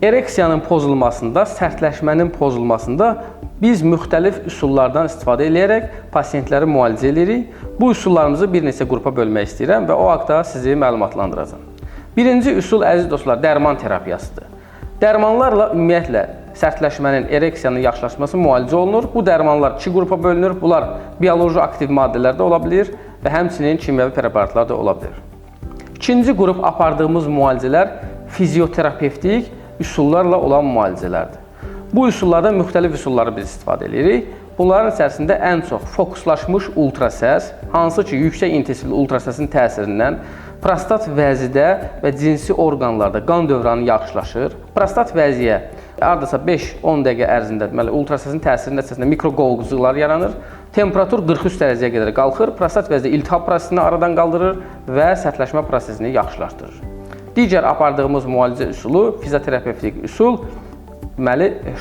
Ereksiyanın pozulmasında, sərtləşmənin pozulmasında biz müxtəlif üsullardan istifadə edərək pasientləri müalicə edirik. Bu üsullarımızı bir neçə qrupa bölmək istəyirəm və o haqda sizi məlumatlandıracağam. Birinci üsul, əziz dostlar, dərman terapiyasıdır. Dərmanlarla ümumiyyətlə sərtləşmənin, ereksiyanın yaxşılaşması müalicə olunur. Bu dərmanlar iki qrupa bölünür. Bunlar bioloji aktiv maddələr də ola bilir və həmçinin kimyəvi preparatlar da ola bilir. İkinci qrup apardığımız müalicələr fizioterapevtik üsullarla olan müalicələrdir. Bu üsullardan müxtəlif üsulları biz istifadə edirik. Bunların içərisində ən çox fokuslaşmış ultrasəs, hansı ki, yüksək intensivli ultrasəsin təsirindən prostat vəzidə və cinsi orqanlarda qan dövranı yaxşılaşır. Prostat vəziyə hardasa 5-10 dəqiqə ərzində ultrasəsin təsiri nəticəsində mikrogolğuzuqlar yaranır. Temperatur 43 dərəcəyə qədər qalxır. Prostat vəzidə iltihab prosesini aradan qaldırır və sərtləşmə prosesini yaxşılaşdırır. Digər apardığımız müalicə üsulu, fizioterapevtik üsul,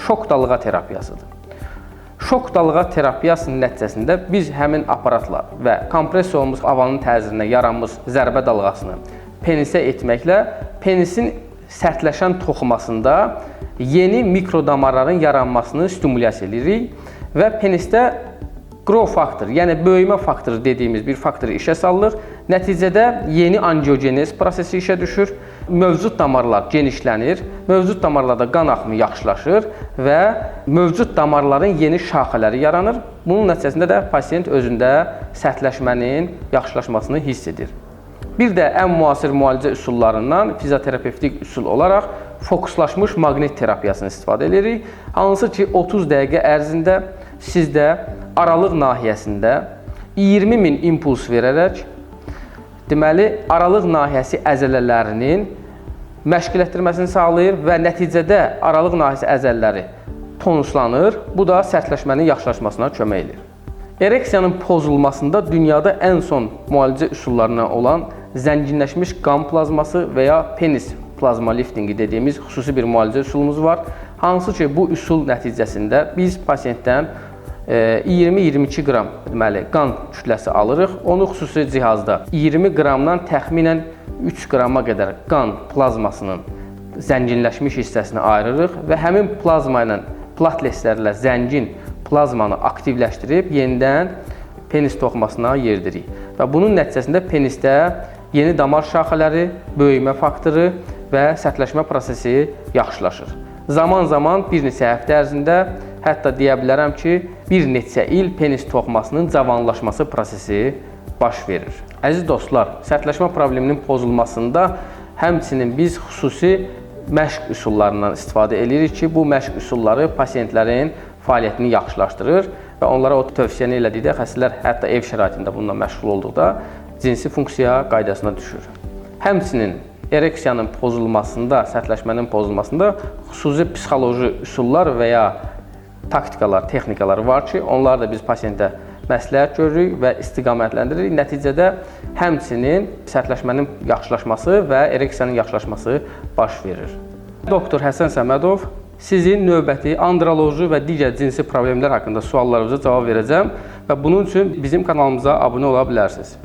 şok dalğa terapiyasıdır. Şok dalğa terapiyasının nəticəsində biz həmin aparatla və kompress olunmuş havanın təsirinə yaranmış zərbə dalğasını penisə etməklə penisin sərtləşən toxumasında yeni mikrodamarların yaranmasını stimulyasiya edirik və penisdə growth faktor, yəni böyümə faktoru dediyimiz bir faktoru işə salırıq. Nəticədə yeni angiogenez prosesi işə düşür, mövcud damarlar genişlənir, mövcud damarlarda qan axımı yaxşılaşır və mövcud damarların yeni şaxələri yaranır. Bunun nəticəsində də pasient özündə sərtləşmənin yaxşılaşmasını hiss edir. Bir də ən müasir müalicə üsullarından fizioterapevtik üsul olaraq fokuslaşmış maqnit terapiyasını istifadə edirik. Hansı ki, 30 dəqiqə ərzində sizdə aralıq nahiyəsində 20.000 impuls verərək, deməli, aralıq nahiyəsi əzələlərinin məşq etdirməsini sağlayır və nəticədə aralıq nahiyəsi əzələləri tonuslanır. Bu da sərtləşmənin yaxşılaşmasına kömək edir. Ereksiyanın pozulmasında dünyada ən son müalicə üsullarından olan zənginləşmiş qan plazması və ya penis plazma liftingi dediyimiz xüsusi bir müalicə üsulumuz var. Hansı ki, bu üsul nəticəsində biz pasientdən 20-22 qram qan kütləsi alırıq. Onu xüsusi cihazda 20 qramdan təxminən 3 qrama qədər qan plazmasının zənginləşmiş hissəsini ayırırıq və həmin plazma ilə platletlərlə zəngin plazmanı aktivləşdirib yenidən penis toxumasına yerdiririk. Və bunun nəticəsində penisdə yeni damar şaxələri, böyümə faktoru və sərtləşmə prosesi yaxşılaşır. Zaman-zaman bir neçə həftə ərzində, hətta deyə bilərəm ki, bir neçə il penis toxumasının cavanlaşması prosesi baş verir. Əziz dostlar, sərtləşmə probleminin pozulmasında həmçinin biz xüsusi məşq üsullarından istifadə edirik ki, bu məşq üsulları pasientlərin fəaliyyətini yaxşılaşdırır və onlara o tövsiyəni elədikdə xəstələr hətta ev şəraitində bununla məşğul olduqda cinsi funksiya qaydasına düşür. Həmçinin ereksiyanın pozulmasında, sərtləşmənin pozulmasında xüsusi psixoloji üsullar və ya taktikalar, texnikalar var ki, onları da biz pasientə məsləhət görürük və istiqamətləndirir. Nəticədə həmçinin sərtləşmənin yaxşılaşması və ereksiyanın yaxşılaşması baş verir. Doktor Həsən Səmədov sizin növbəti androloji və digər cinsi problemlər haqqında suallarınıza cavab verəcəm və bunun üçün bizim kanalımıza abunə ola bilərsiniz.